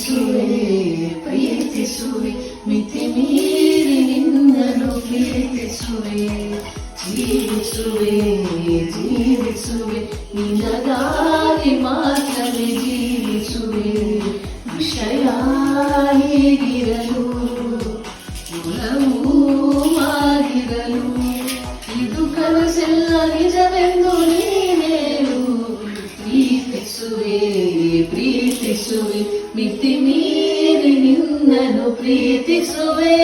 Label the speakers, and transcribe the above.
Speaker 1: ಪ್ರೀತಿಸುವೆ ಪ್ರೀತಿಸುವೆ ಮಿತಿ ಮೀರಿ ನಿನ್ನನ್ನು ಪ್ರೀತಿಸುವೆ ಜೀವಿಸುವೆ ಜೀವಿಸುವೆ ನಿನಗಾಗಿ ಮಾತ್ರವೇ ಜೀವಿಸುವೆ ವಿಷಯ ಹೀಗಿರಲು ಗುಣವೂ ಆಗಿರಲು ಇದು ಕನಸೆಲ್ಲ ನಿಜವೆಂದು ನೀನೇಳು ಪ್ರೀತಿಸುವೆ ಪ್ರೀತಿಸುವೆ ಮಿತಿ ಮೀರಿ ನಿನ್ನನ್ನು ಪ್ರೀತಿಸುವೆ